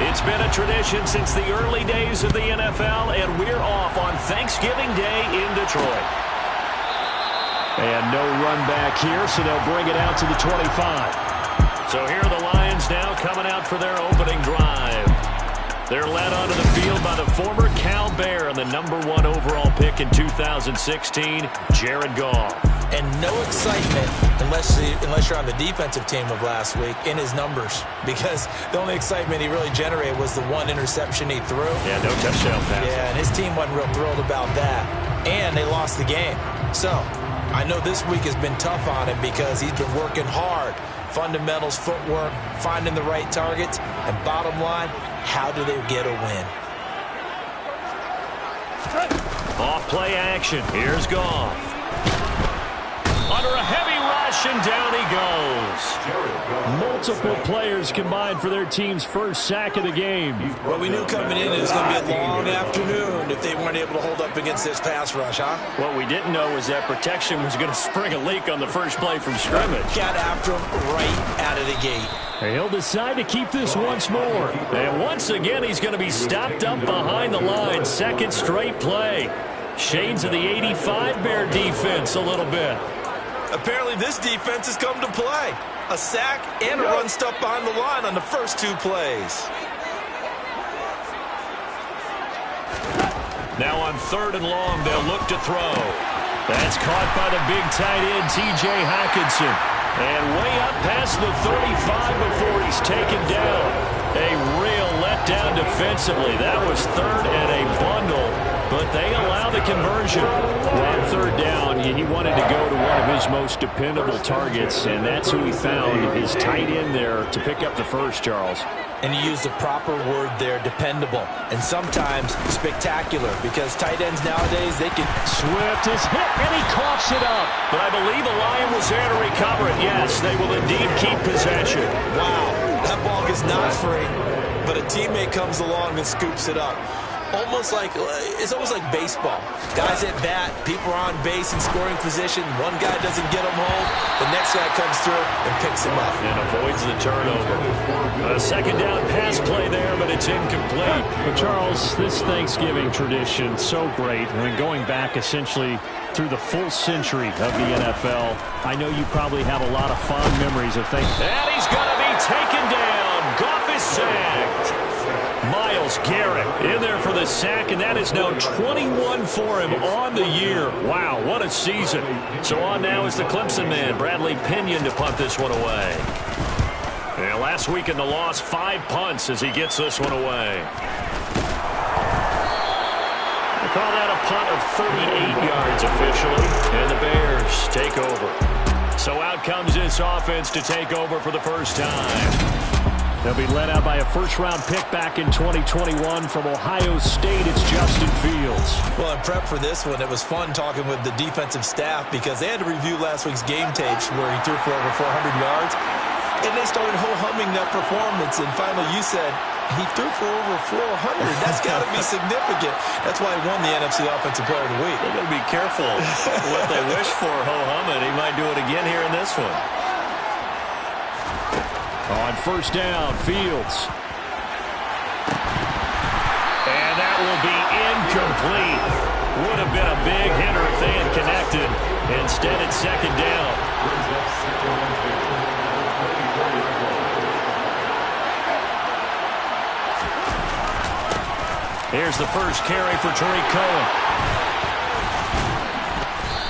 It's been a tradition since the early days of the NFL, and we're off on Thanksgiving Day in Detroit. And no run back here, so they'll bring it out to the 25. So here are the Lions now coming out for their opening drive. They're led onto the field by the former Cal Bear and the #1 overall pick in 2016, Jared Goff. And no excitement unless you're on the defensive team of last week in his numbers, because the only excitement he really generated was the one interception he threw. Yeah, no touchdown pass. Yeah, and his team wasn't real thrilled about that. And they lost the game. So I know this week has been tough on him because he's been working hard. Fundamentals, footwork, finding the right targets, and bottom line, how do they get a win? Off play action. Here's Goff. Under a heavy rush, and down he goes. Multiple players combined for their team's first sack of the game. Well, we knew coming in it was going to be a long afternoon if they weren't able to hold up against this pass rush, huh? What we didn't know was that protection was going to spring a leak on the first play from scrimmage. Got after him right out of the gate. He'll decide to keep this once more. And once again, he's going to be stopped up behind the line. Second straight play. Shades of the 85 Bear defense a little bit. Apparently this defense has come to play. A sack and a run stuff behind the line on the first two plays. Now on 3rd and long, they'll look to throw. That's caught by the big tight end, T.J. Hockenson. And way up past the 35 before he's taken down. A real letdown defensively. That was 3rd and a bundle, but they allow the conversion. On 3rd down, he wanted to go to one of his most dependable targets, and that's who he found, his tight end there, to pick up the first, Charles. And you use the proper word there, dependable, and sometimes spectacular, because tight ends nowadays, they can... Swift is hit, and he coughs it up. But I believe the Lion was there to recover it. Yes, they will indeed keep possession. Wow, that ball is not free, but a teammate comes along and scoops it up. It's almost like baseball. Guys at bat, people are on base in scoring position. One guy doesn't get him home. The next guy comes through and picks him up. And avoids the turnover. A second down pass play there, but it's incomplete. But Charles, this Thanksgiving tradition, so great. I mean, going back essentially through the full century of the NFL, I know you probably have a lot of fond memories of Thanksgiving. And he's going to be taken down. Goff is sacked. Myles Garrett in there for the sack, and that is now 21 for him on the year. Wow, what a season. So on now is the Clemson man, Bradley Pinion, to punt this one away. And last week in the loss, 5 punts as he gets this one away. They call that a punt of 38 yards officially, and the Bears take over. So out comes this offense to take over for the first time. They'll be led out by a first-round pick back in 2021 from Ohio State. It's Justin Fields. Well, in prep for this one, it was fun talking with the defensive staff because they had to review last week's game tapes where he threw for over 400 yards. And they started ho-humming that performance. And finally, you said, he threw for over 400. That's got to be significant. That's why he won the NFC Offensive Player of the Week. They're going to be careful what they wish for ho-humming. He might do it again here in this one. On first down, Fields. And that will be incomplete. Would have been a big hitter if they had connected. Instead, it's second down. Here's the first carry for Tariq Cohen.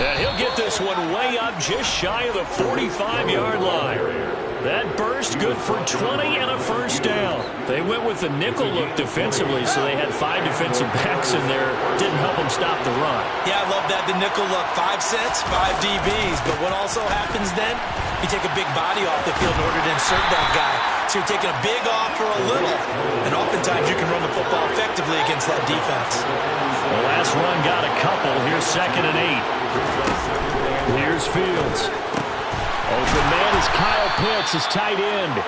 And he'll get this one way up just shy of the 45-yard line. That burst good for 20 and a first down. They went with the nickel look defensively, so they had 5 defensive backs in there. Didn't help them stop the run. Yeah, I love that, the nickel look. 5 sets, 5 DBs. But what also happens then, you take a big body off the field in order to insert that guy. So you're taking a big off for a little. And oftentimes you can run the football effectively against that defense. The last run got a couple. Here's 2nd and 8. Here's Fields. Open man is Kyle Pitts, his tight end.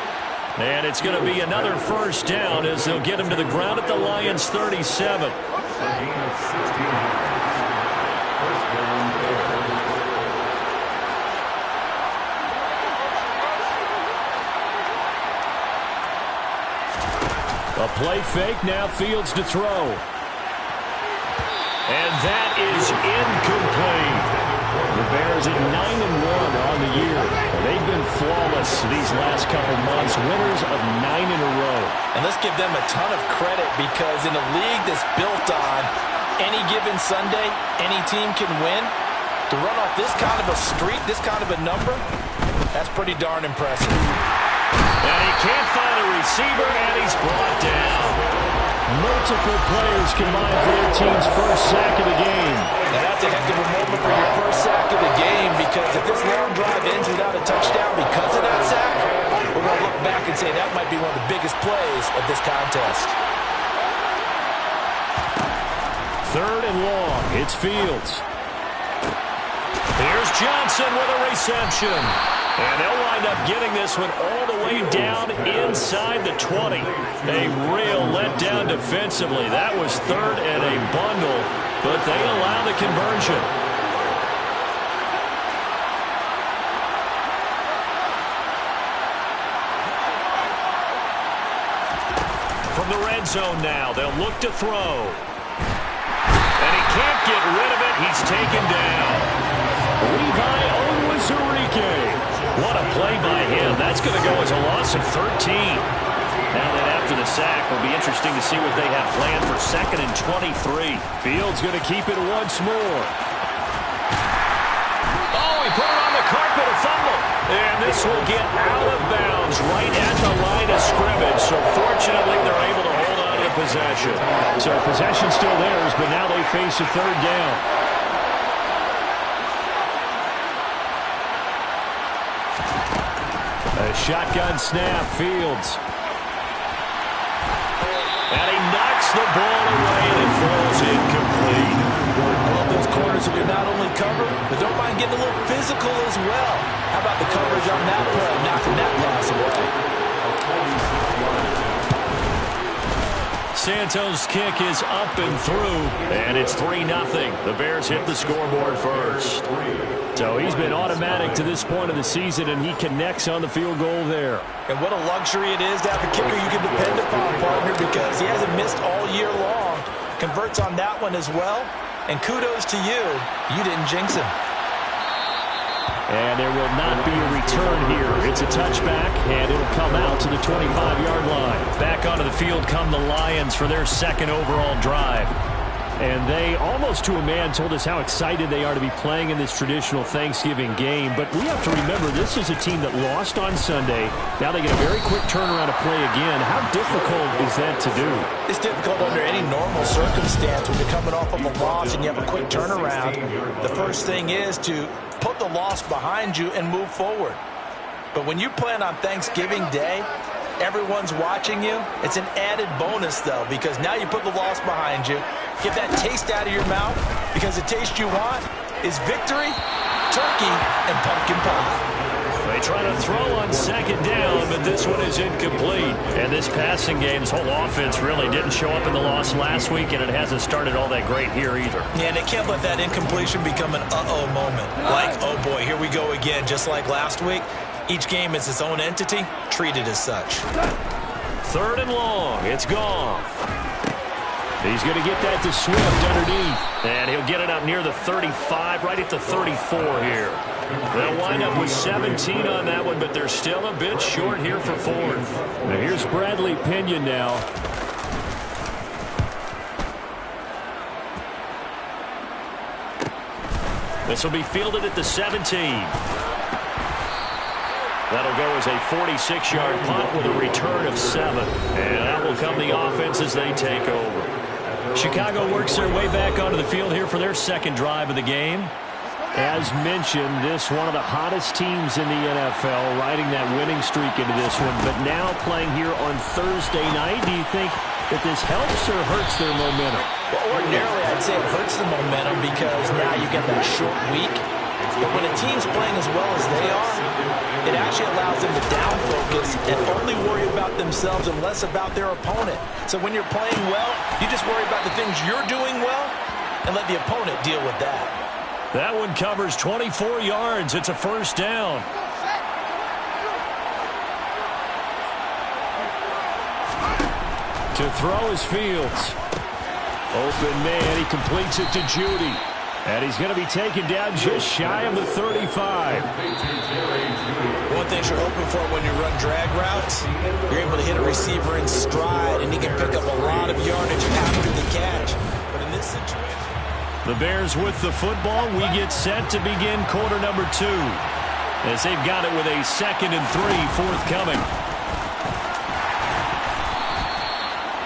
And it's going to be another first down as they'll get him to the ground at the Lions' 37. A play fake, now Fields to throw. And that is incomplete. The Bears at 9-1 on the year. They've been flawless these last couple months, winners of 9 in a row. And let's give them a ton of credit because in a league that's built on any given Sunday, any team can win. To run off this kind of a streak, this kind of a number, that's pretty darn impressive. And he can't find a receiver, and he's brought down. Multiple players combined for their team's first sack of the game. Now that's a heck of a moment for your first sack of the game because if this long drive ends without a touchdown because of that sack, we're going to look back and say that might be one of the biggest plays of this contest. 3rd and long. It's Fields. Here's Johnson with a reception. And they'll wind up getting this one all the way down inside the 20. A real letdown defensively. That was 3rd and a bundle, but they allow the conversion. From the red zone now, they'll look to throw. And he can't get rid of it. He's taken down. Levi Onwuzurike. What a play by him. That's going to go as a loss of 13. Now that after the sack, will be interesting to see what they have planned for 2nd and 23. Fields going to keep it once more. Oh, he put it on the carpet, a fumble. And this will get out of bounds right at the line of scrimmage. So fortunately, they're able to hold on to the possession. So possession still theirs, but now they face a 3rd down. A shotgun snap, Fields. And he knocks the ball away, and it falls incomplete. I love those corners who can not only cover, but don't mind getting a little physical as well. How about the coverage on that play, knocking that pass away? Santos' kick is up and through, and it's 3-0. The Bears hit the scoreboard first. So he's been automatic to this point of the season, and he connects on the field goal there. And what a luxury it is to have a kicker you can depend upon, partner, because he hasn't missed all year long. Converts on that one as well, and kudos to you. You didn't jinx him. And there will not be a return here. It's a touchback, and it'll come out to the 25-yard line. Back onto the field come the Lions for their 2nd overall drive. And they, almost to a man, told us how excited they are to be playing in this traditional Thanksgiving game. But we have to remember, this is a team that lost on Sunday. Now they get a very quick turnaround to play again. How difficult is that to do? It's difficult under any normal circumstance when you're coming off of a loss and you have a quick turnaround. The first thing is to put the loss behind you and move forward. But when you plan on Thanksgiving Day, everyone's watching you. It's an added bonus, though, because now you put the loss behind you. Get that taste out of your mouth, because the taste you want is victory, turkey, and pumpkin pie. They try to throw on 2nd down, but this one is incomplete. And this passing game's whole offense really didn't show up in the loss last week, and it hasn't started all that great here either. Yeah, and they can't let that incompletion become an uh-oh moment. Like, oh boy, here we go again, just like last week. Each game is its own entity, treated as such. 3rd and long, it's Goff. He's going to get that to Swift underneath. And he'll get it up near the 35, right at the 34 here. They'll wind up with 17 on that one, but they're still a bit short here for 4th. Now here's Bradley Pinion now. This will be fielded at the 17. That'll go as a 46-yard punt with a return of 7. And that will come the offense as they take over. Chicago works their way back onto the field here for their 2nd drive of the game. As mentioned, this one of the hottest teams in the NFL, riding that winning streak into this one, but now playing here on Thursday night. Do you think that this helps or hurts their momentum? Well, ordinarily, I'd say it hurts the momentum because now you get that short week. But when a team's playing as well as they are, it actually allows them to down focus and only worry about themselves and less about their opponent. So when you're playing well, you just worry about the things you're doing well and let the opponent deal with that. That one covers 24 yards. It's a 1st down. To throw is Fields. Open man, he completes it to Judy. And he's going to be taken down just shy of the 35. One thing you're hoping for when you run drag routes, you're able to hit a receiver in stride, and he can pick up a lot of yardage after the catch. But in this situation, the Bears with the football. We get set to begin quarter number 2. As they've got it with a 2nd and 3 forthcoming.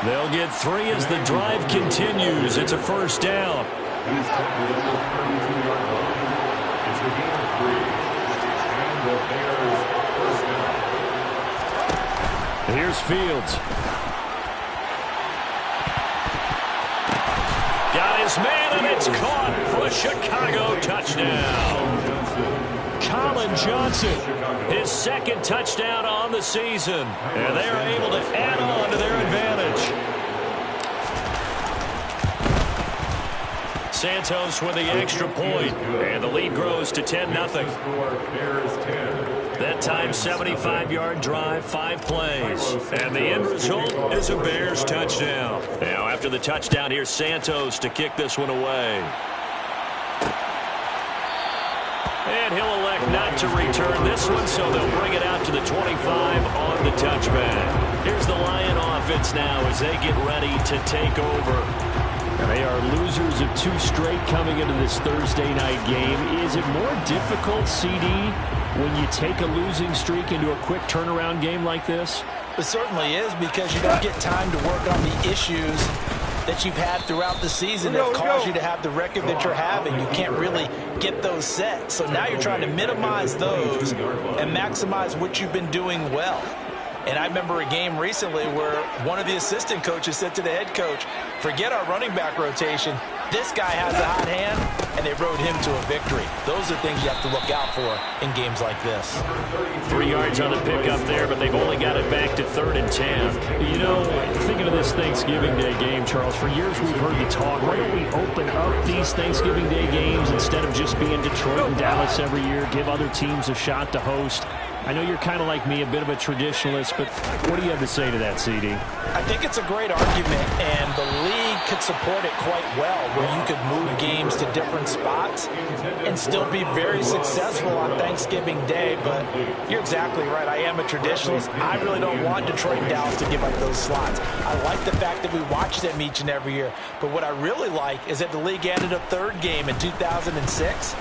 They'll get 3 as the drive continues. It's a first down. He's taking the 32-yard line. It's a gain of 3. And the Bears first down. Here's Fields. Got his man, and it's caught for a Chicago touchdown. Colin Johnson, his 2nd touchdown on the season. And they are able to add on to their advantage. Santos with the extra point, and the lead grows to 10-0. That time, 75-yard drive, 5 plays. And the end result is a Bears touchdown. Now, after the touchdown, here's Santos to kick this one away. And he'll elect not to return this one, so they'll bring it out to the 25 on the touchback. Here's the Lion offense now as they get ready to take over. And they are losers of 2 straight coming into this Thursday night game. Is it more difficult, CD, when you take a losing streak into a quick turnaround game like this? it certainly is, because you don't get time to work on the issues that you've had throughout the season that have caused you to have the record that you're having. You can't really get those set. So now you're trying to minimize those and maximize what you've been doing well. And I remember a game recently where one of the assistant coaches said to the head coach, forget our running back rotation. This guy has a hot hand, and they rode him to a victory. Those are things you have to look out for in games like this. 3 yards on the pickup there, but they've only got it back to 3rd and 10. You know, thinking of this Thanksgiving Day game, Charles, for years we've heard the talk, why don't we open up these Thanksgiving Day games instead of just being Detroit and Dallas every year, give other teams a shot to host? I know you're kind of like me, a bit of a traditionalist, but what do you have to say to that, CD? I think it's a great argument, and the league could support it quite well, where you could move games to different spots and still be very successful on Thanksgiving Day. But you're exactly right. I am a traditionalist. I really don't want Detroit and Dallas to give up those slots. I like the fact that we watch them each and every year. But what I really like is that the league added a third game in 2006.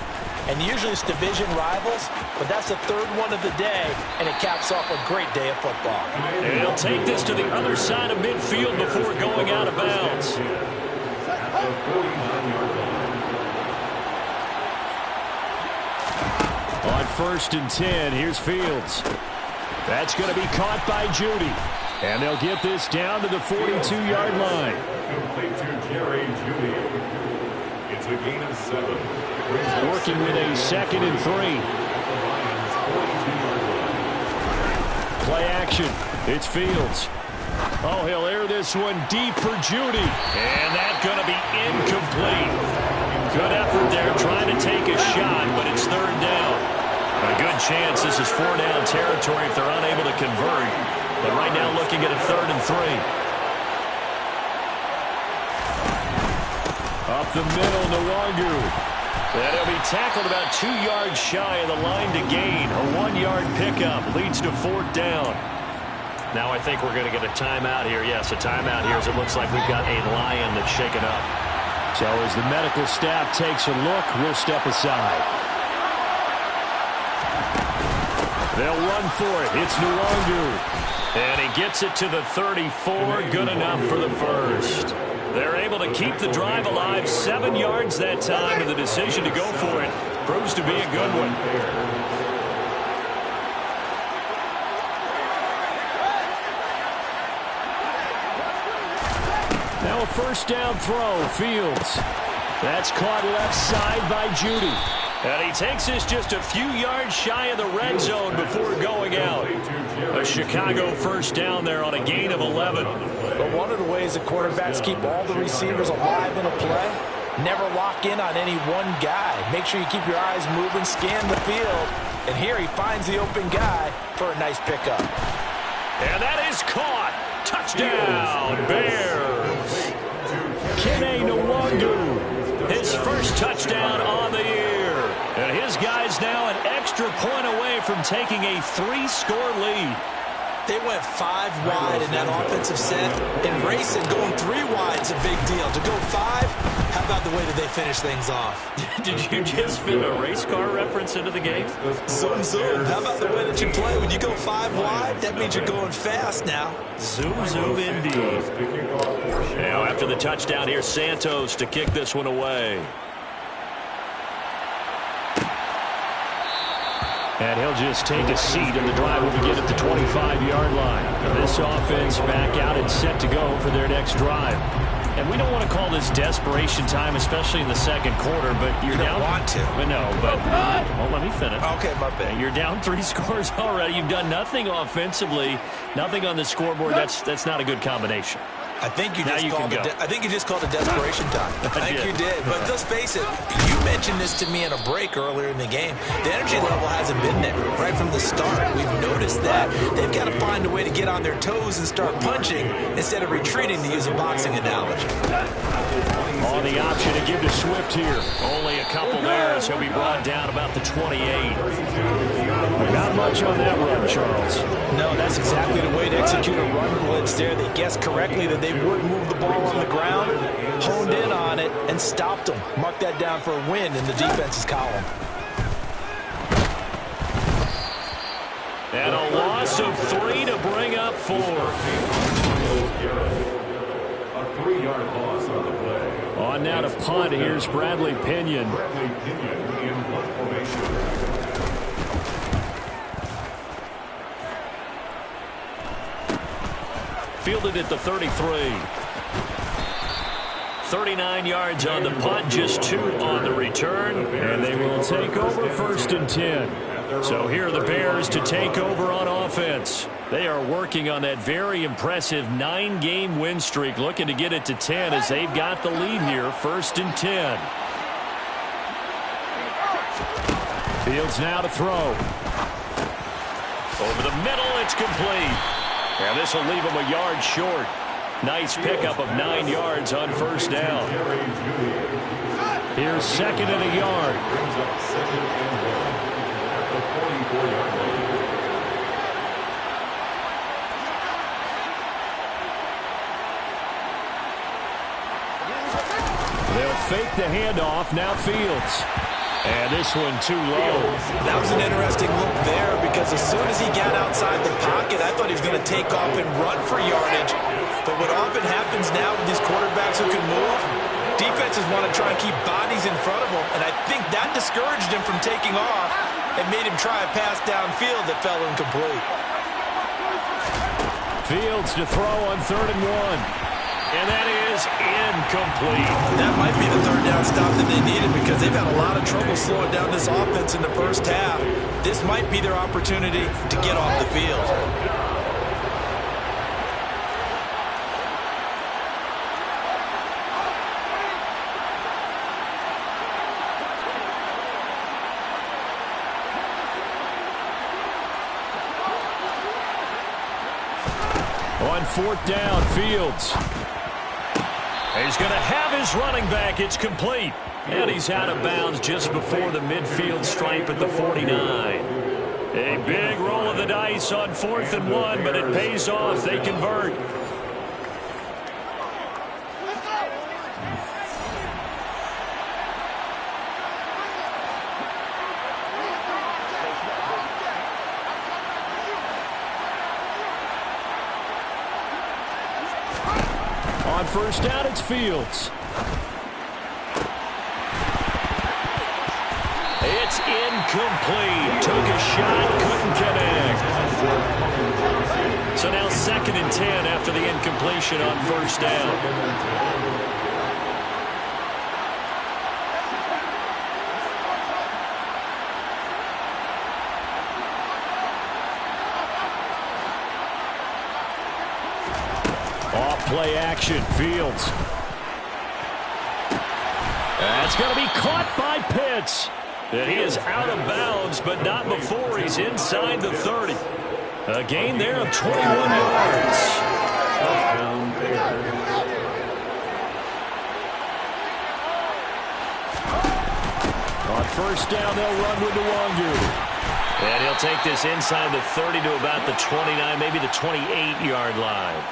And usually it's division rivals, but that's the third one of the day, and it caps off a great day of football. And he'll take this to the other side of midfield before going out of bounds. On 1st and 10, here's Fields. That's going to be caught by Judy. And they'll get this down to the 42-yard line. Complete to Jerry Judy. It's a gain of 7. Working with a 2nd and 3. Play action. It's Fields. Oh, he'll air this one deep for Judy. And that's going to be incomplete. Good effort there trying to take a shot, but it's 3rd down. A good chance this is 4-down territory if they're unable to convert. But right now looking at a 3rd and 3. Up the middle, Nwangu. And he'll be tackled about 2 yards shy of the line to gain. A 1-yard pickup leads to 4th down. Now I think we're going to get a timeout here. Yes, a timeout here as it looks like we've got a Lion that's shaken up. So as the medical staff takes a look, we'll step aside. They'll run for it. It's Nwangu. And he gets it to the 34. Good enough for the first. They're able to keep the drive alive. 7 yards that time, and the decision to go for it proves to be a good one. Now a 1st down throw. Fields. That's caught left side by Judy. And he takes this just a few yards shy of the red zone before going out. A Chicago 1st down there on a gain of 11. But one of the ways that quarterbacks keep all the receivers alive in a play, never lock in on any one guy. Make sure you keep your eyes moving, scan the field. And here he finds the open guy for a nice pickup. And that is caught. Touchdown. Touchdown, Bears. Kene Nwangu, his first touchdown on the year. And his guys now an extra point away from taking a 3-score lead. They went 5 wide in that offensive set. And racing, going 3 wide is a big deal. To go 5, how about the way that they finish things off? Did you just fit a race car reference into the game? Zoom, zoom. How about the way that you play? When you go 5 wide, that means you're going fast now. Zoom, zoom indeed. Now after the touchdown, here's Santos to kick this one away. And he'll just take a seat, and the drive will begin at the 25-yard line. Now this offense back out and set to go for their next drive. And we don't want to call this desperation time, especially in the second quarter, but you're down. You don't want to. No, but well, let me finish. Okay, my bad. You're down 3 scores already. You've done nothing offensively, nothing on the scoreboard. That's not a good combination. I think you just called it desperation time. I think you did. But let's face it, you mentioned this to me in a break earlier in the game. The energy level hasn't been there right from the start. We've noticed that. They've got to find a way to get on their toes and start punching instead of retreating, to use a boxing analogy. On the option to give to Swift here. Only a couple there, so he'll be brought down about the 28. Not much on that run, Charles. No, that's exactly the way to execute a run blitz there. They guessed correctly that they would move the ball on the ground, honed in on it, and stopped them. Mark that down for a win in the defense's column. And a loss of 3 to bring up 4. A 3-yard loss on the play. On now to punt. Here's Bradley Pinion. Bradley Pinion in punt formation. Fielded at the 33. 39 yards on the punt, just 2 on the return. And they will take over 1st and 10. So here are the Bears to take over on offense. They are working on that very impressive 9-game win streak, looking to get it to 10 as they've got the lead here, 1st and 10. Fields now to throw. Over the middle, it's complete. And this will leave him a yard short. Nice pickup of 9 yards on 1st down. Here's 2nd and a yard. Brings up 2nd and 1 at the 44-yard line. They'll fake the handoff. Now Fields. And this one too low. That was an interesting look there, because as soon as he got outside the pocket, I thought he was going to take off and run for yardage. But what often happens now with these quarterbacks who can move, defenses want to try and keep bodies in front of them, and I think that discouraged him from taking off and made him try a pass downfield that fell incomplete. Fields to throw on 3rd and 1. And that is incomplete. That might be the 3rd down stop that they needed, because they've had a lot of trouble slowing down this offense in the first half. This might be their opportunity to get off the field. On 4th down, Fields. He's going to have his running back. It's complete. And he's out of bounds just before the midfield stripe at the 49. A big roll of the dice on 4th and 1, but it pays off. They convert. On 1st down, it's Fields. It's incomplete. Took a shot, couldn't connect. So now 2nd and 10 after the incompletion on 1st down. Play action, Fields. That's going to be caught by Pitts. And he is out of bounds, but not before he's inside the 30. A gain there of 21 yards. first down, they'll run with Nwangu. And he'll take this inside the 30 to about the 29, maybe the 28-yard line.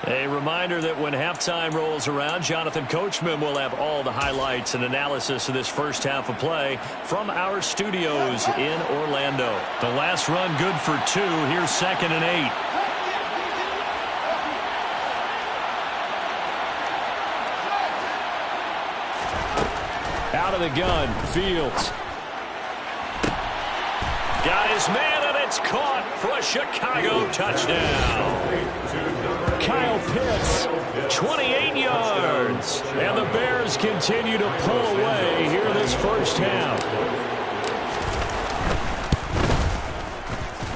A reminder that when halftime rolls around, Jonathan Coachman will have all the highlights and analysis of this first half of play from our studios in Orlando. The last run good for 2. Here's 2nd and 8. Out of the gun, Fields. Got his man, and it's caught for a Chicago touchdown. Kyle Pitts, 28 yards. And the Bears continue to pull away here in this first half.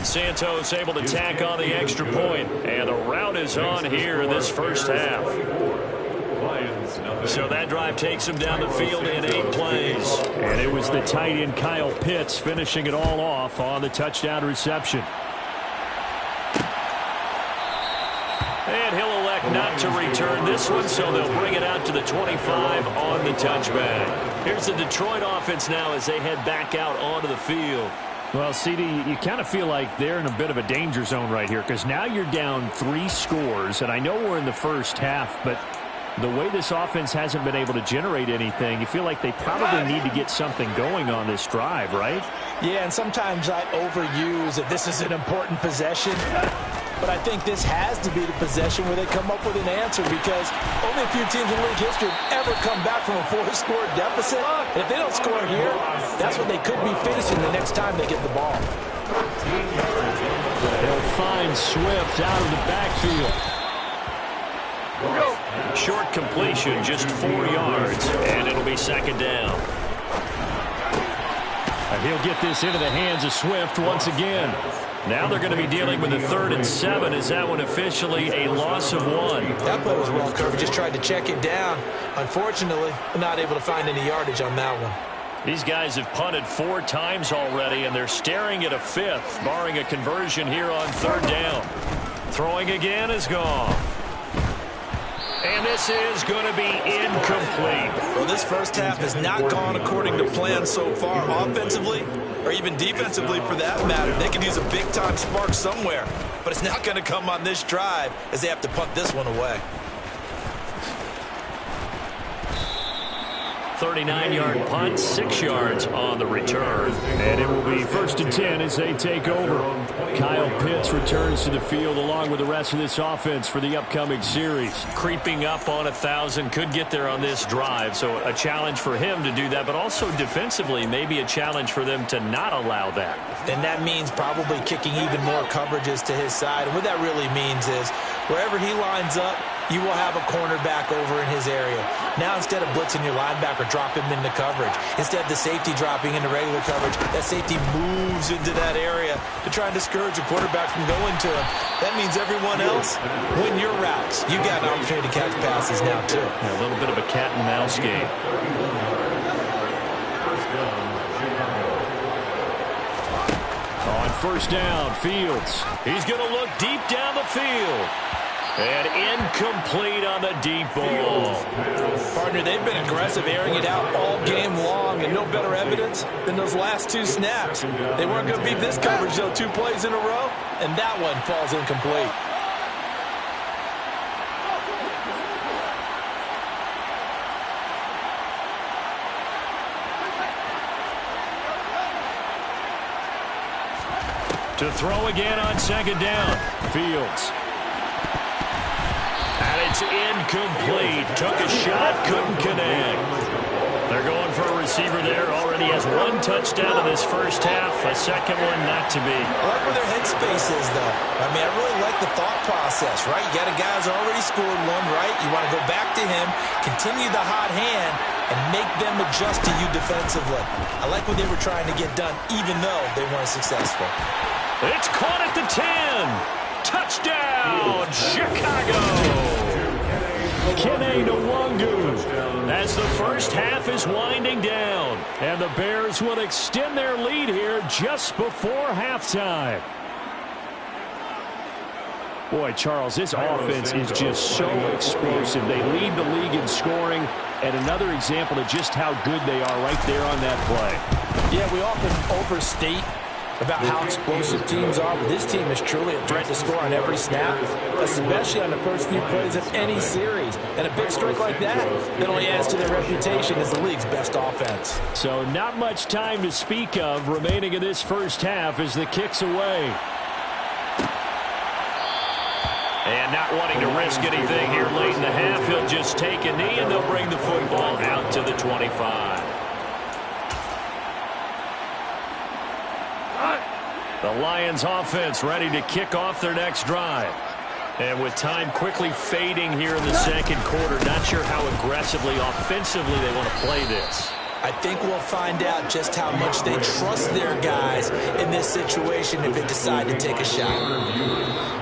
Santos able to tack on the extra point, and the route is on here in this first half. So that drive takes him down the field in 8 plays. And it was the tight end Kyle Pitts finishing it all off on the touchdown reception. And he'll elect not to return this one, so they'll bring it out to the 25 on the touchback. Here's the Detroit offense now as they head back out onto the field. Well, CD, you kind of feel like they're in a bit of a danger zone right here because now you're down 3 scores, and I know we're in the first half, but the way this offense hasn't been able to generate anything, you feel like they probably need to get something going on this drive, right? Yeah, and sometimes I overuse that this is an important possession. But I think this has to be the possession where they come up with an answer because only a few teams in league history have ever come back from a 4-score deficit. And if they don't score here, that's what they could be facing the next time they get the ball. They'll find Swift out of the backfield. Short completion, just 4 yards, and it'll be 2nd down. And he'll get this into the hands of Swift once again. Now they're going to be dealing with a 3rd and 7. Is that one officially a loss of 1? That play was well covered. Just tried to check it down. Unfortunately, not able to find any yardage on that one. These guys have punted 4 times already, and they're staring at a 5th, barring a conversion here on 3rd down. Throwing again is gone. And this is going to be incomplete. Well, this first half has not gone according to plan so far offensively or even defensively for that matter. They could use a big-time spark somewhere, but it's not going to come on this drive as they have to punt this one away. 39-yard punt, 6 yards on the return. And it will be 1st and 10 as they take over. Kyle Pitts returns to the field along with the rest of this offense for the upcoming series. Creeping up on 1,000, could get there on this drive. So a challenge for him to do that, but also defensively, maybe a challenge for them to not allow that. And that means probably kicking even more coverages to his side. And what that really means is wherever he lines up, you will have a cornerback over in his area. Now, instead of blitzing your linebacker, drop him into coverage. Instead of the safety dropping into regular coverage, that safety moves into that area to try and discourage the quarterback from going to him. That means everyone else, win your routes. You got an opportunity to catch passes now, too. Yeah, a little bit of a cat and mouse game. On 1st down, Fields. He's going to look deep down the field. And incomplete on the deep ball. Partner, they've been aggressive, airing it out all game long, and no better evidence than those last 2 snaps. They weren't going to beat this coverage, though, 2 plays in a row, and that one falls incomplete. To throw again on 2nd down, Fields. And it's incomplete. Took a shot, couldn't connect. They're going for a receiver there. Already has 1 touchdown in this first half. A second one not to be. I like where their headspace is, though. I mean, I really like the thought process, right? You got a guy who's already scored 1, right? You want to go back to him, continue the hot hand, and make them adjust to you defensively. I like what they were trying to get done, even though they weren't successful. It's caught at the 10. Touchdown, Chicago! Kene Nwangu. As the first half is winding down. And the Bears will extend their lead here just before halftime. Boy, Charles, this offense is just so explosive. They lead the league in scoring. And another example of just how good they are right there on that play. Yeah, we often overstate about how explosive teams are, but this team is truly a threat to score on every snap, especially on the first few plays of any series. And a big streak like that only adds to their reputation as the league's best offense. So not much time to speak of remaining in this first half as the kick's away. And not wanting to risk anything here late in the half, he'll just take a knee and they'll bring the football out to the 25. The Lions offense ready to kick off their next drive. And with time quickly fading here in the second quarter, not sure how aggressively, offensively they want to play this. I think we'll find out just how much they trust their guys in this situation if they decide to take a shot.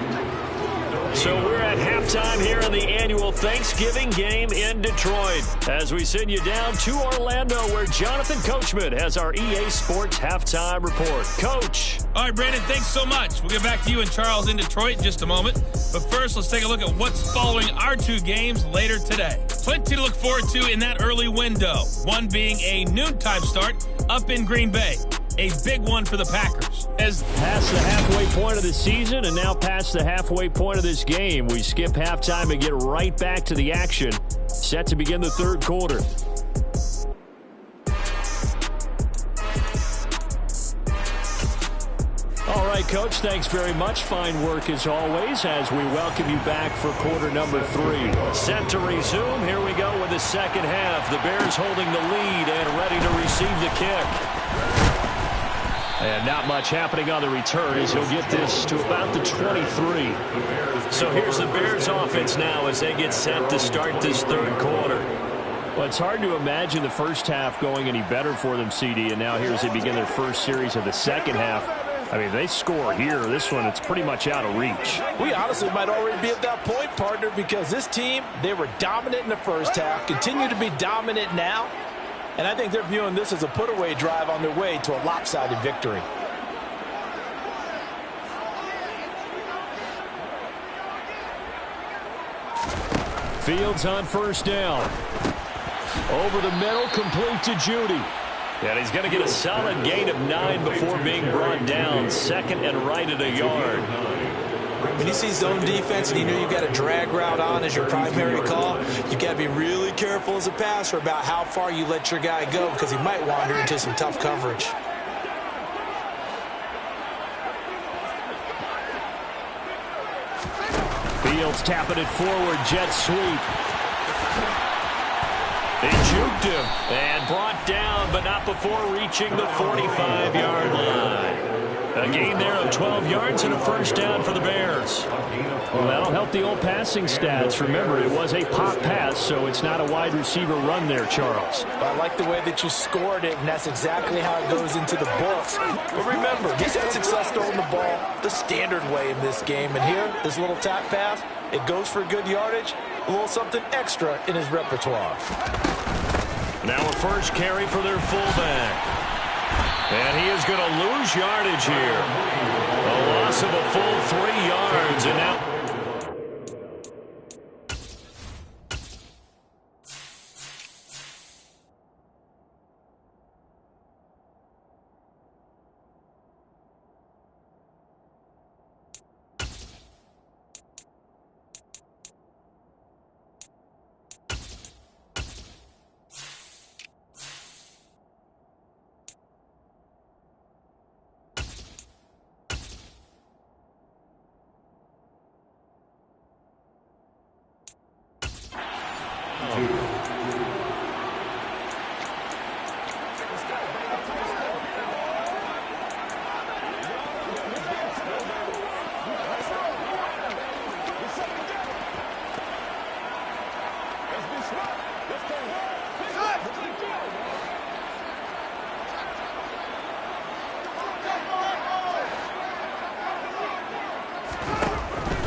So we're at halftime here in the annual Thanksgiving game in Detroit as we send you down to Orlando where Jonathan Coachman has our EA Sports halftime report. Coach. All right, Brandon, thanks so much. We'll get back to you and Charles in Detroit in just a moment. But first, let's take a look at what's following our two games later today. Plenty to look forward to in that early window. One being a noontime start up in Green Bay. A big one for the Packers. As past the halfway point of the season and now past the halfway point of this game, we skip halftime and get right back to the action. Set to begin the third quarter. All right, Coach, thanks very much. Fine work as always as we welcome you back for quarter number 3. Set to resume. Here we go with the second half. The Bears holding the lead and ready to receive the kick. And not much happening on the return as he'll get this to about the 23. So here's the Bears offense now as they get set to start this third quarter. Well, it's hard to imagine the first half going any better for them, CD, and now here as they begin their first series of the second half. I mean, they score here. This one, it's pretty much out of reach. We honestly might already be at that point, partner, because this team, they were dominant in the first half, continue to be dominant now. And I think they're viewing this as a put-away drive on their way to a lopsided victory. Fields on first down. Over the middle, complete to Judy. And he's going to get a solid gain of 9 before being brought down. Second and right at a yard. When you see zone defense and you know you've got a drag route on as your primary call, you've got to be really careful as a passer about how far you let your guy go because he might wander into some tough coverage. Fields tapping it forward, jet sweep. They juked him and brought down, but not before reaching the 45-yard line. A gain there of 12 yards and a first down for the Bears. Well, that'll help the old passing stats. Remember, it was a pop pass, so it's not a wide receiver run there, Charles. I like the way that you scored it, and that's exactly how it goes into the books. But remember, he's had success throwing the ball the standard way in this game. And here, this little tap pass, it goes for good yardage, a little something extra in his repertoire. Now a first carry for their fullback. And he is going to lose yardage here. A loss of a full 3 yards. And now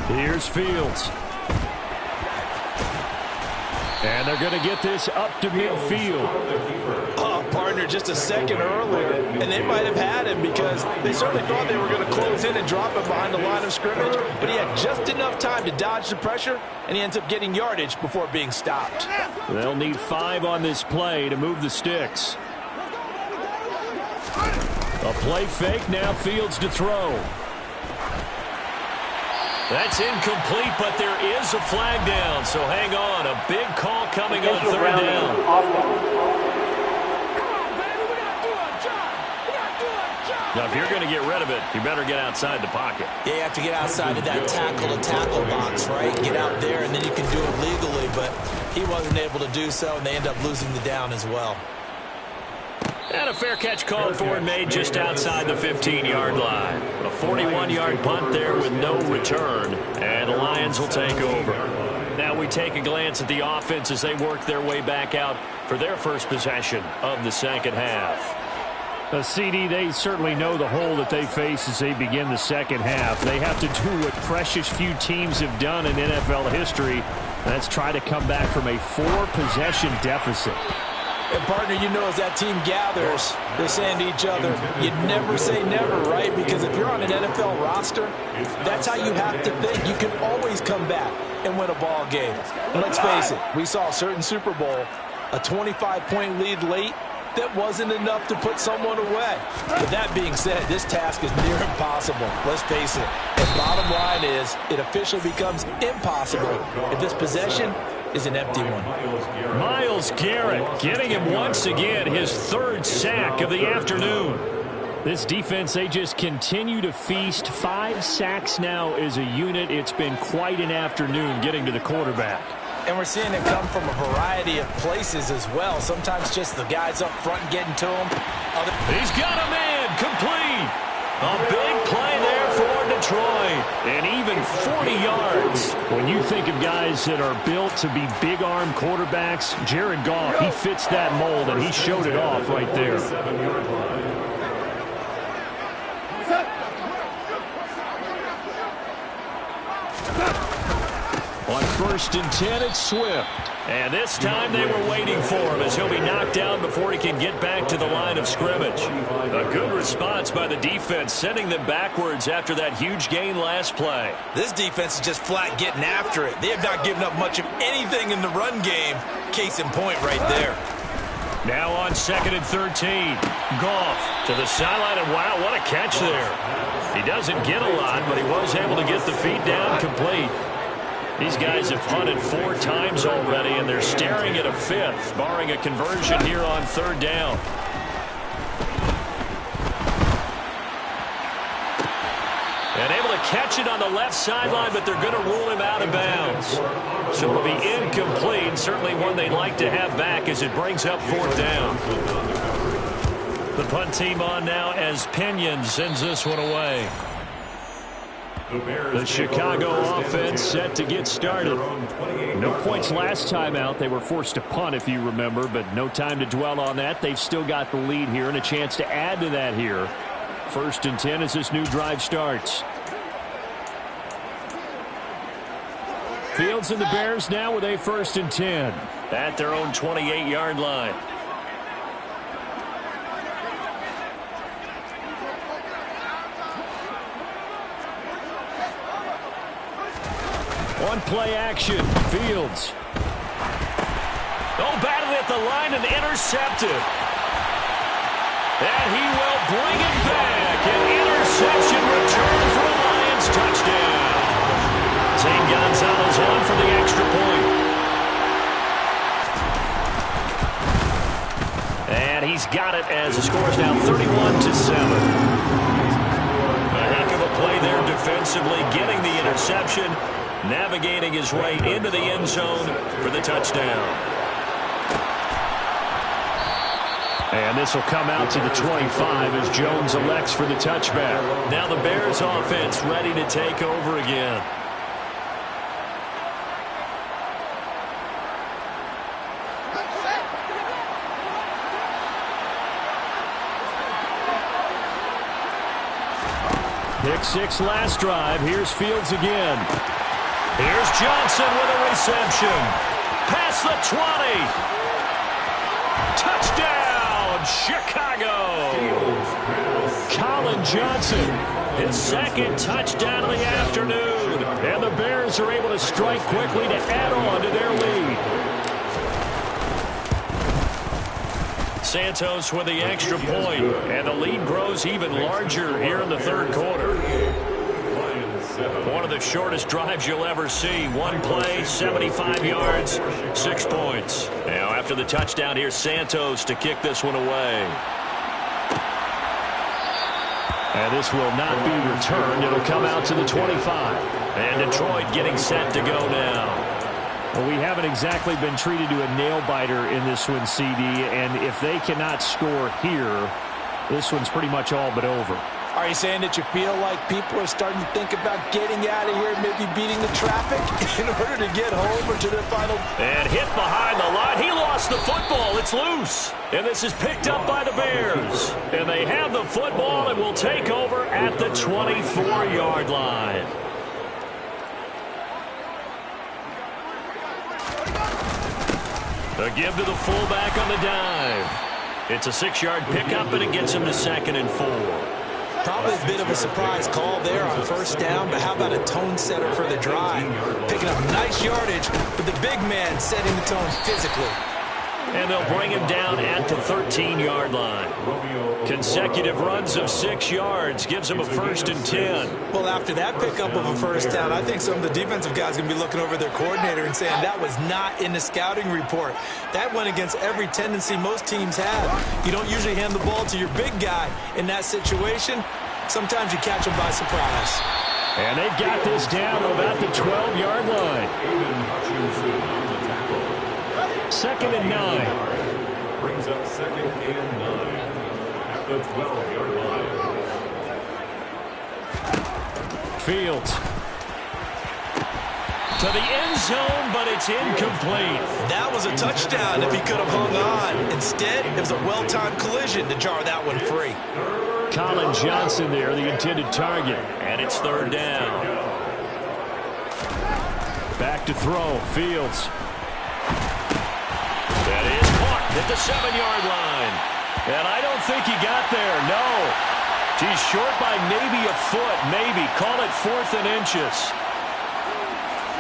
here's Fields. And they're going to get this up to midfield. Oh, partner, just a second earlier, and they might have had him because they certainly thought they were going to close in and drop him behind the line of scrimmage, but he had just enough enough time to dodge the pressure, and he ends up getting yardage before being stopped. They'll need 5 on this play to move the sticks. A play fake, now Fields to throw. That's incomplete, but there is a flag down, so hang on. A big call coming on third down. Now, if you're going to get rid of it, you better get outside the pocket. Yeah, you have to get outside of that tackle-to-tackle box, right? Get out there, and then you can do it legally, but he wasn't able to do so, and they end up losing the down as well. And a fair catch called for and made just outside the 15-yard line. A 41-yard punt there with no return, and the Lions will take over. Now we take a glance at the offense as they work their way back out for their first possession of the second half. CD, they certainly know the hole that they face as they begin the second half. They have to do what precious few teams have done in NFL history. That's try to come back from a 4-possession deficit. And, partner, you know as that team gathers, they're saying to each other, you never say never, right? Because if you're on an NFL roster, that's how you have to think. You can always come back and win a ball game. And let's face it, we saw a certain Super Bowl, a 25-point lead late, that wasn't enough to put someone away. But that being said, this task is near impossible. Let's face it. The bottom line is it officially becomes impossible if this possession is an empty one. Myles Garrett getting him once again his 3rd sack of the afternoon. This defense, they just continue to feast. 5 sacks now as a unit. It's been quite an afternoon getting to the quarterback. And we're seeing it come from a variety of places as well. Sometimes just the guys up front getting to him. He's got a man complete. A big play there for Detroit. And even 40 yards. When you think of guys that are built to be big-arm quarterbacks, Jared Goff, he fits that mold, and he showed it off right there. On 1st and 10, it's Swift. And this time they were waiting for him as he'll be knocked down before he can get back to the line of scrimmage. A good response by the defense, sending them backwards after that huge gain last play. This defense is just flat getting after it. They have not given up much of anything in the run game. Case in point right there. Now on 2nd and 13. Goff to the sideline, and wow, what a catch there. He doesn't get a lot, but he was able to get the feet down complete. These guys have punted 4 times already, and they're staring at a 5th, barring a conversion here on 3rd down. And able to catch it on the left sideline, but they're going to rule him out of bounds. So it'll be incomplete, certainly one they'd like to have back as it brings up 4th down. The punt team on now as Pinion sends this one away. The Chicago offense set to get started. No points last time out. They were forced to punt, if you remember, but no time to dwell on that. They've still got the lead here and a chance to add to that here. 1st and 10 as this new drive starts. Fields and the Bears now with a 1st and 10. At their own 28-yard line. One play action. Fields. Oh, batted at the line and intercepted. And he will bring it back. An interception return for a Lions touchdown. Zane Gonzalez on for the extra point. And he's got it as the score is now 31-7. A heck of a play there defensively, getting the interception. Navigating his way into the end zone for the touchdown. And this will come out to the 25 as Jones elects for the touchback. Now the Bears offense ready to take over again. Pick 6 last drive. Here's Fields again. Here's Johnson with a reception. Past the 20. Touchdown, Chicago. Colin Johnson. His 2nd touchdown of the afternoon. And the Bears Bears are able to strike quickly to add on to their lead. Santos with the extra point, and the lead grows even larger here in the third quarter. One of the shortest drives you'll ever see. One play, 75 yards, 6 points. Now after the touchdown, here's Santos to kick this one away. And this will not be returned. It'll come out to the 25. And Detroit getting set to go now. Well, we haven't exactly been treated to a nail-biter in this one, CD, and if they cannot score here, this one's pretty much all but over. Are you saying that you feel like people are starting to think about getting out of here, maybe beating the traffic in order to get home or to their final? And hit behind the line. He lost the football. It's loose. And this is picked up by the Bears. And they have the football and will take over at the 24-yard line. A give to the fullback on the dive. It's a 6-yard pickup, and it gets him to 2nd and 4. Probably a bit of a surprise call there on first down, but how about a tone setter for the drive? Picking up nice yardage, but the big man setting the tone physically. And they'll bring him down at the 13-yard line. Consecutive runs of 6 yards gives him a 1st and 10. Well, after that pickup of a first down, I think some of the defensive guys are going to be looking over their coordinator and saying that was not in the scouting report. That went against every tendency most teams have. You don't usually hand the ball to your big guy in that situation. Sometimes you catch them by surprise. And they've got this down to about the 12-yard line. 2nd and 9. Brings up 2nd and 9 at the 12-yard line. Fields. To the end zone, but it's incomplete. That was a touchdown if he could have hung on. Instead, it was a well-timed collision to jar that one free. Colin Johnson there, the intended target. And it's 3rd down. Back to throw. Fields. That is caught at the 7-yard line. And I don't think he got there, no. He's short by maybe a foot, maybe. Call it 4th and inches.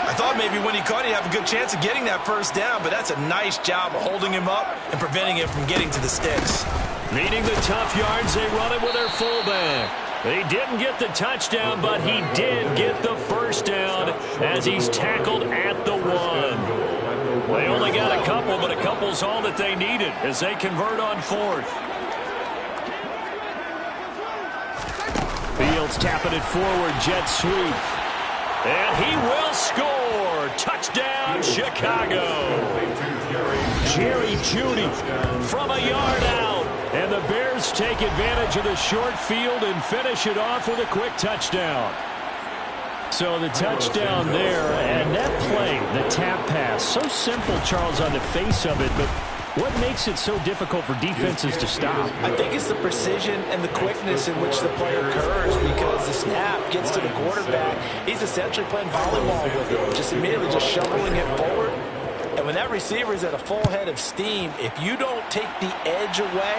I thought maybe when he caught it, he'd have a good chance of getting that first down, but that's a nice job of holding him up and preventing him from getting to the sticks. Needing the tough yards, they run it with their fullback. They didn't get the touchdown, but he did get the first down as he's tackled at the 1. They only got a couple, but a couple's all that they needed as they convert on 4th. Fields tapping it forward, jet sweep. And he will score. Touchdown, Chicago. Jerry Jeudy From a yard out. And the Bears take advantage of the short field and finish it off with a quick touchdown. So the touchdown there, and that play, the tap pass, so simple, Charles, on the face of it, but what makes it so difficult for defenses to stop? I think it's the precision and the quickness in which the play occurs because the snap gets to the quarterback. He's essentially playing volleyball with it, just immediately just shoveling it forward. And when that receiver is at a full head of steam, if you don't take the edge away,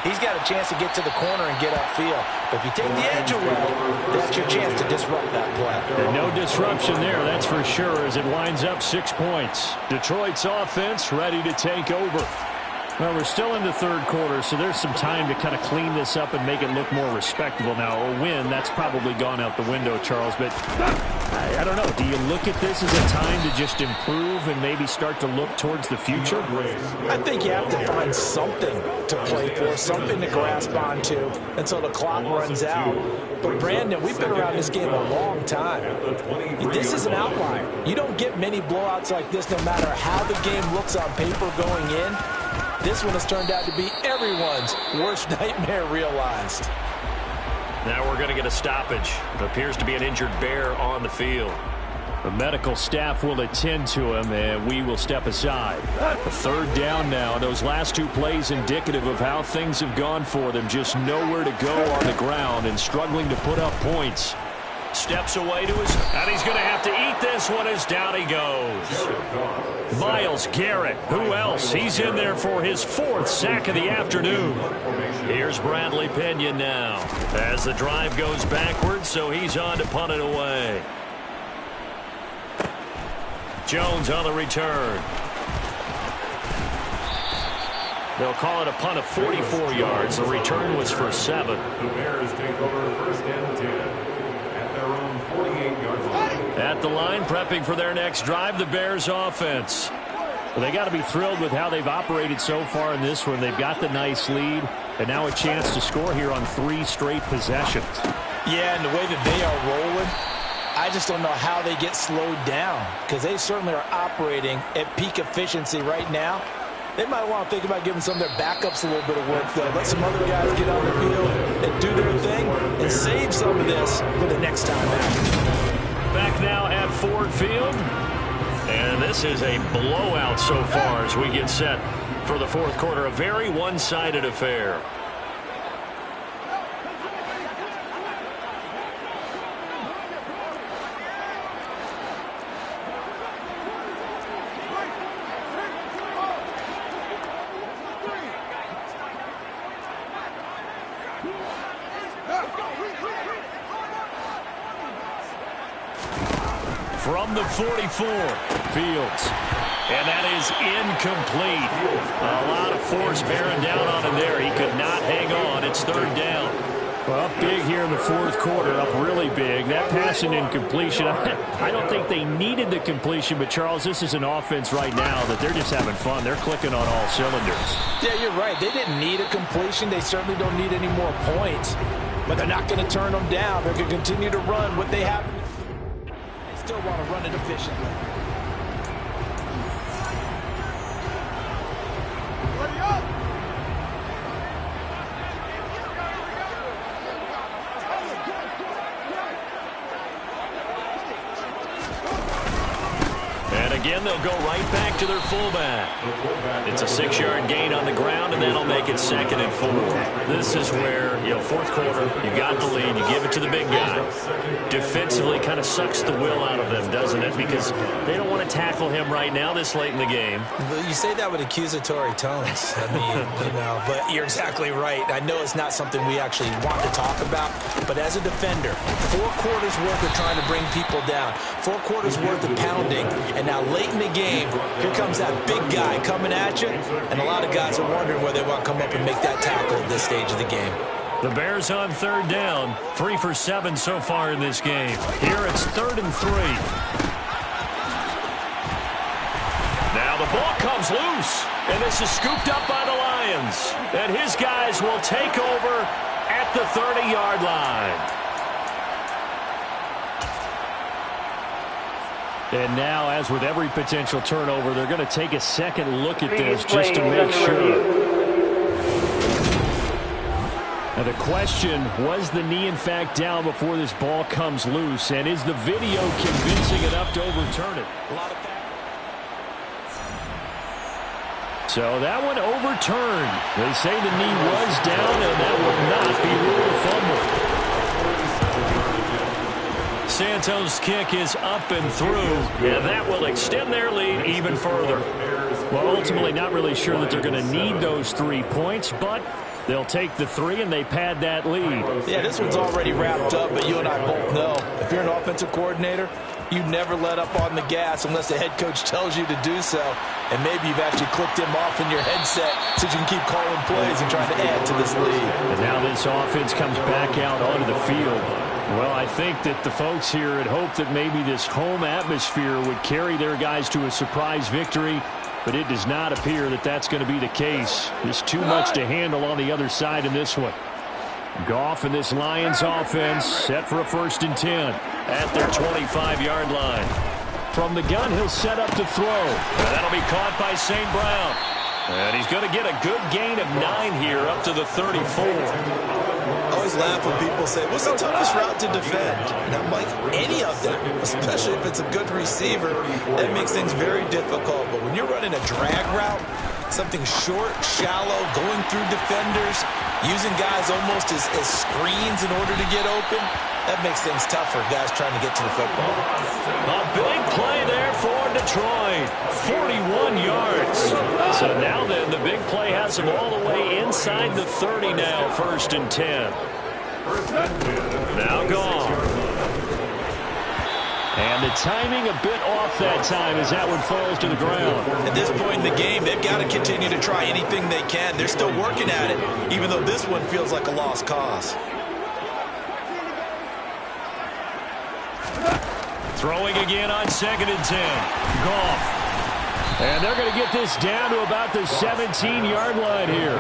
he's got a chance to get to the corner and get upfield. But if you take the edge away, that's your chance to disrupt that play. And no disruption there, that's for sure, as it winds up 6 points. Detroit's offense ready to take over. Well, we're still in the third quarter, so there's some time to kind of clean this up and make it look more respectable. Now, a win, that's probably gone out the window, Charles, but I don't know. Do you look at this as a time to just improve and maybe start to look towards the future? I think you have to find something to play for, something to grasp onto until the clock runs out. But, Brandon, we've been around this game a long time. This is an outlier. You don't get many blowouts like this no matter how the game looks on paper going in. This one has turned out to be everyone's worst nightmare realized. Now we're going to get a stoppage. It appears to be an injured Bear on the field. The medical staff will attend to him, and we will step aside. A 3rd down now. Those last 2 plays indicative of how things have gone for them. Just nowhere to go on the ground and struggling to put up points. Steps away to his, and he's going to have to eat this one as down he goes. Myles Garrett, who else? He's in there for his 4th sack of the afternoon. Here's Bradley Pinion now as the drive goes backwards, so he's on to punt it away. Jones on the return. They'll call it a punt of 44 yards. The return was for 7. The Bears take over first and 10 at their own 48-yard line. At the line, prepping for their next drive, the Bears offense. Well, they got to be thrilled with how they've operated so far in this one. They've got the nice lead, and now a chance to score here on 3 straight possessions. Yeah, and the way that they are rolling, I just don't know how they get slowed down, because they certainly are operating at peak efficiency right now. They might want to think about giving some of their backups a little bit of work, though. Let some other guys get on the field and do their thing and save some of this for the next time out. Back now at Ford Field. And this is a blowout so far as we get set for the fourth quarter. A very one-sided affair. From the 44, Fields. And that is incomplete. A lot of force bearing down on him there. He could not hang on. It's 3rd down. Well, up big here in the fourth quarter, up really big. That passing incompletion, I don't think they needed the completion, but, Charles, this is an offense right now that they're just having fun. They're clicking on all cylinders. Yeah, you're right. They didn't need a completion. They certainly don't need any more points, but they're not going to turn them down. They're going to continue to run what they have. They still want to run it efficiently. Again, they'll go right back to their fullback. It's a 6-yard gain on the ground, and that'll make it 2nd and 4. This is where, fourth quarter, you got the lead, you give it to the big guy. Defensively kind of sucks the will out of them, doesn't it? Because they don't want to tackle him right now this late in the game. Well, you say that with accusatory tones. I mean, but you're exactly right. I know it's not something we actually want to talk about, but as a defender, 4 quarters worth of trying to bring people down, 4 quarters worth of pounding, and now late in the game, here comes that big guy coming at you, and a lot of guys are wondering whether they want to come up and make that tackle at this stage of the game. The Bears on 3rd down, 3 for 7 so far in this game. Here it's 3rd and 3. Now the ball comes loose, and this is scooped up by the Lions. And his guys will take over at the 30-yard line. And now, as with every potential turnover, they're going to take a second look at this just to make sure. Now the question, was the knee in fact down before this ball comes loose? And is the video convincing enough to overturn it? So that one overturned. They say the knee was down, and that will not be ruled a fumble. Santos' kick is up and through, and that will extend their lead even further. Well, ultimately not really sure that they're going to need those 3 points, but they'll take the 3 and they pad that lead. Yeah, this one's already wrapped up, but you and I both know if you're an offensive coordinator, you never let up on the gas unless the head coach tells you to do so. And maybe you've actually clicked him off in your headset so you can keep calling plays and trying to add to this lead. And now this offense comes back out onto the field. Well, I think that the folks here had hoped that maybe this home atmosphere would carry their guys to a surprise victory, but it does not appear that that's going to be the case. There's too much to handle on the other side in this one. Goff and this Lions offense set for a 1st and 10 at their 25-yard line. From the gun, he'll set up to throw. And that'll be caught by St. Brown. And he's going to get a good gain of 9 here up to the 34. I always laugh when people say, what's the toughest route to defend? And I'm like, any of them, especially if it's a good receiver, that makes things very difficult. But when you're running a drag route, something short, shallow, going through defenders, using guys almost as screens in order to get open, that makes things tougher, guys trying to get to the football. A big play there for Detroit. 41 yards. So now then, the big play has them all the way inside the 30 now, 1st and 10. Now gone. And the timing a bit off that time as that one falls to the ground. At this point in the game, they've got to continue to try anything they can. They're still working at it, even though this one feels like a lost cause. Throwing again on 2nd and 10. Goff. And they're going to get this down to about the 17-yard line here.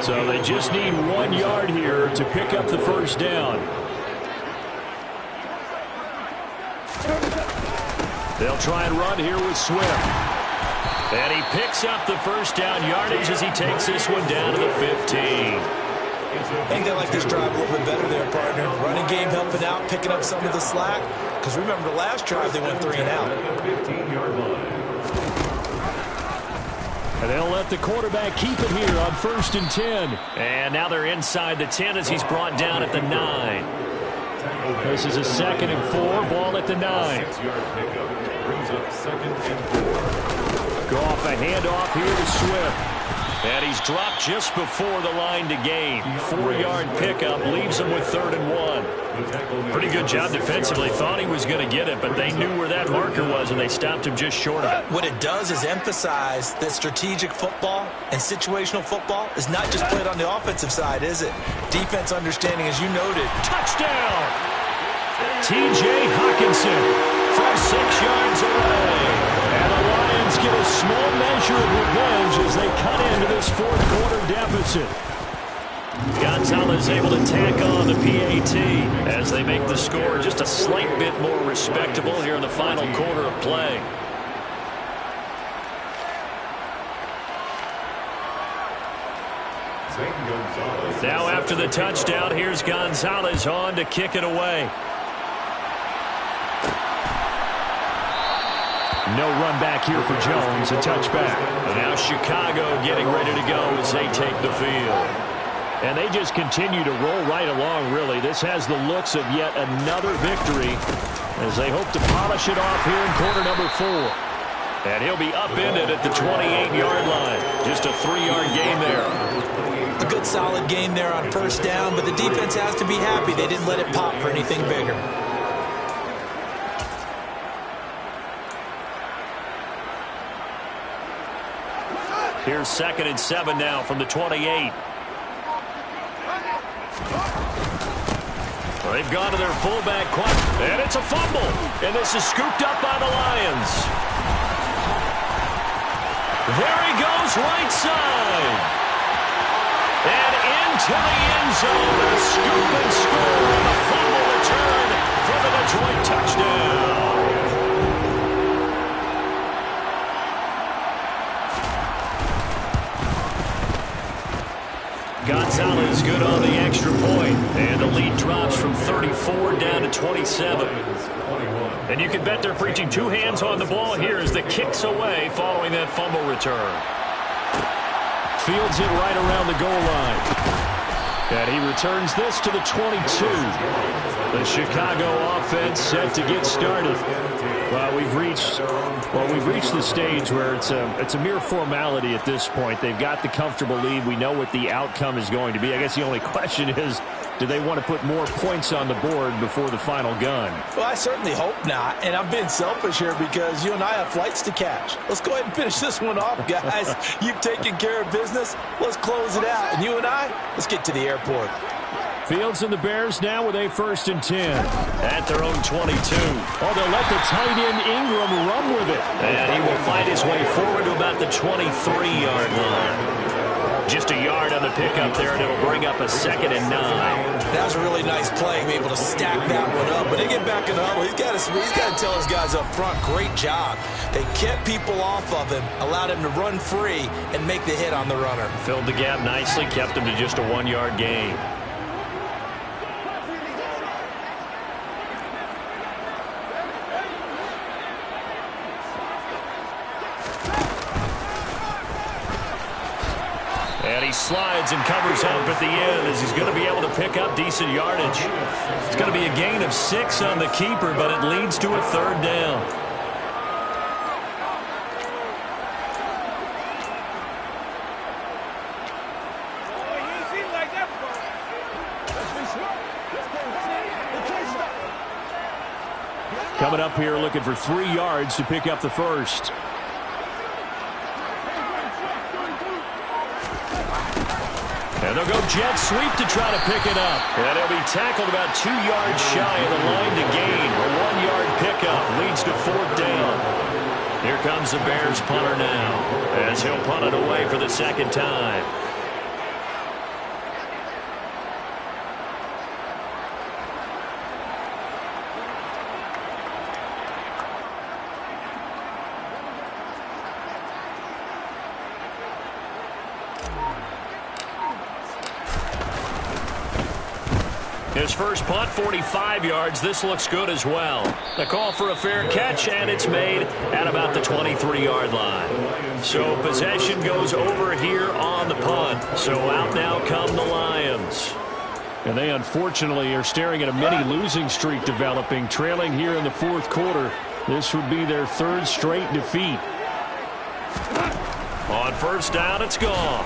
So they just need 1 yard here to pick up the first down. They'll try and run here with Swift. And he picks up the first down yardage as he takes this one down to the 15. I think they like this drive a little bit better there, partner. Running game helping out, picking up some of the slack. Because remember, the last drive they went 3 and out. And they'll let the quarterback keep it here on 1st and 10. And now they're inside the 10 as he's brought down at the 9. This is a 2nd and 4, ball at the 9. Goff a handoff here to Swift. And he's dropped just before the line to gain. 4-yard pickup leaves him with 3rd and 1. Pretty good job defensively. Thought he was going to get it, but they knew where that marker was, and they stopped him just short of it. What it does is emphasize that strategic football and situational football is not just played on the offensive side, is it? Defense understanding, as you noted. Touchdown! T.J. Hawkinson from 6 yards away. And the Lions get a small measure of revenge as they cut into this 4th quarter deficit. Gonzalez able to tack on the PAT as they make the score just a slight bit more respectable here in the final quarter of play. Now after the touchdown, here's Gonzalez on to kick it away. No run back here for Jones, a touchback. And now Chicago getting ready to go as they take the field. And they just continue to roll right along, really. This has the looks of yet another victory as they hope to polish it off here in quarter number 4. And he'll be upended at the 28-yard line. Just a 3-yard gain there. A good solid game there on 1st down, but the defense has to be happy they didn't let it pop for anything bigger. Here's 2nd and 7 now from the 28. They've gone to their fullback, and it's a fumble. And this is scooped up by the Lions. There he goes, right side. And into the end zone, a scoop and score on a fumble return for the Detroit touchdown. Gonzalez good on the extra point, and the lead drops from 34 down to 27. And you can bet they're preaching 2 hands on the ball here as the kicks away following that fumble return. Fields it right around the goal line. And he returns this to the 22. The Chicago offense set to get started. Well, we've reached the stage where it's a mere formality at this point. They've got the comfortable lead. We know what the outcome is going to be. I guess the only question is, do they want to put more points on the board before the final gun? Well, I certainly hope not. And I'm being selfish here because you and I have flights to catch. Let's go ahead and finish this one off, guys. You've taken care of business. Let's close it out. And you and I, let's get to the airport. Fields and the Bears now with a 1st and 10. At their own 22. Oh, they'll let the tight end Ingram run with it. And he will find his way forward to about the 23-yard line. Just a yard on the pickup there, and it'll bring up a 2nd and 9. That was a really nice play, be able to stack that one up. But they get back in the huddle. He's got to tell his guys up front, great job. They kept people off of him, allowed him to run free, and make the hit on the runner. Filled the gap nicely, kept him to just a 1-yard gain. And he slides and covers up at the end as he's going to be able to pick up decent yardage. It's going to be a gain of 6 on the keeper, but it leads to a 3rd down. Coming up here looking for 3 yards to pick up the first. And they'll go jet sweep to try to pick it up. And he'll be tackled about 2 yards shy of the line to gain. A 1-yard pickup leads to 4th down. Here comes the Bears punter now as he'll punt it away for the second time. His first punt, 45 yards. This looks good as well. The call for a fair catch, and it's made at about the 23-yard line. So possession goes over here on the punt. So out now come the Lions. And they unfortunately are staring at a mini losing streak developing, trailing here in the 4th quarter. This would be their 3rd straight defeat. On first down, it's gone.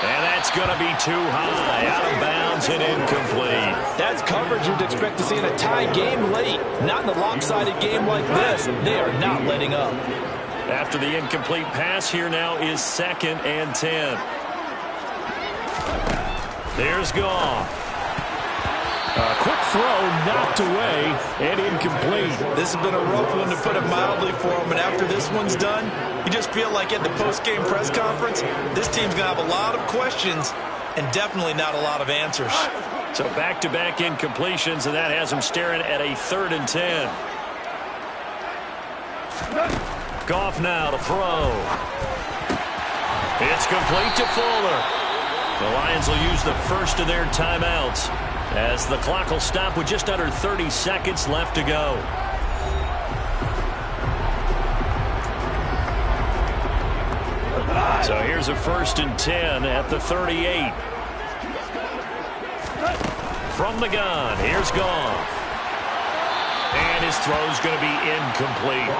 And that's going to be too high, out of bounds and incomplete. That's coverage you'd expect to see in a tie game late. Not in a lopsided game like this. They are not letting up. After the incomplete pass, here now is 2nd and 10. There's Goff. A quick throw knocked away and incomplete. This has been a rough one to put it mildly for him, and after this one's done, you just feel like at the post-game press conference, this team's going to have a lot of questions and definitely not a lot of answers. So back-to-back incompletions, and that has him staring at a 3rd and 10. Goff now to throw. It's complete to Fuller. The Lions will use the first of their timeouts as the clock will stop with just under 30 seconds left to go. So here's a 1st and 10 at the 38. From the gun, here's Goff. And his throw's going to be incomplete.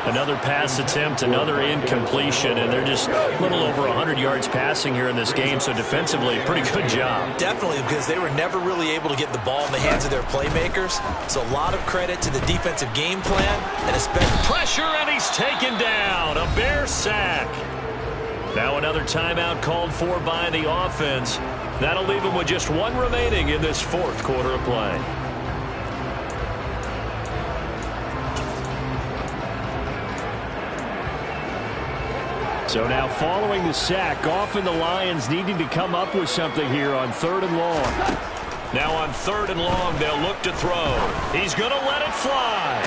Another pass attempt, another incompletion, and they're just a little over 100 yards passing here in this game, so defensively, pretty good job. Definitely, because they were never really able to get the ball in the hands of their playmakers, so a lot of credit to the defensive game plan, and especially pressure, and he's taken down. A Bear sack. Now another timeout called for by the offense. That'll leave him with just 1 remaining in this 4th quarter of play. So now following the sack, Goff and the Lions needing to come up with something here on 3rd and long. Now on 3rd and long, they'll look to throw. He's going to let it fly.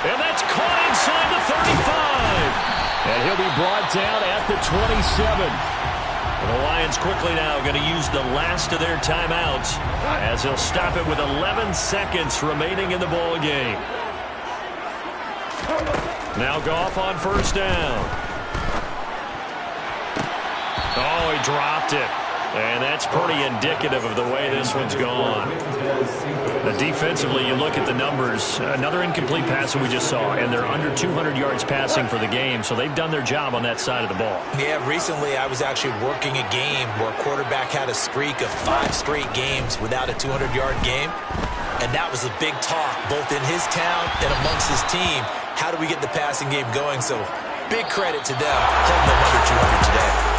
And that's caught inside the 35. And he'll be brought down at the 27. And the Lions quickly now going to use the last of their timeouts as he'll stop it with 11 seconds remaining in the ball game. Now Goff on first down. Oh, he dropped it. And that's pretty indicative of the way this one's gone. Defensively, you look at the numbers. Another incomplete pass that we just saw, and they're under 200 yards passing for the game, so they've done their job on that side of the ball. Yeah, recently I was actually working a game where a quarterback had a streak of 5 straight games without a 200-yard game, and that was a big talk, both in his town and amongst his team. How do we get the passing game going? So big credit to them holding them under 200 today.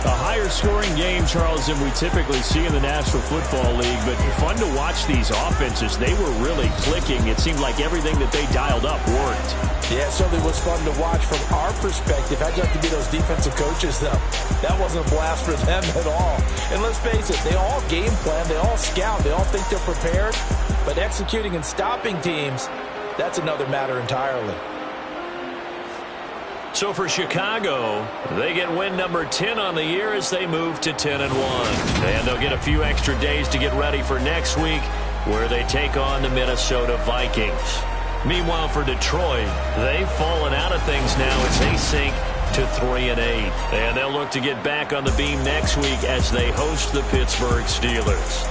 A higher-scoring game, Charles, than we typically see in the National Football League, but fun to watch these offenses. They were really clicking. It seemed like everything that they dialed up worked. Yeah, it certainly was fun to watch from our perspective. How'd you have to be those defensive coaches, though? That wasn't a blast for them at all. And let's face it, they all game plan, they all scout, they all think they're prepared, but executing and stopping teams, that's another matter entirely. So for Chicago, they get win number 10 on the year as they move to 10-1. And they'll get a few extra days to get ready for next week, where they take on the Minnesota Vikings. Meanwhile, for Detroit, they've fallen out of things now as they sink to 3-8. And they'll look to get back on the beam next week as they host the Pittsburgh Steelers.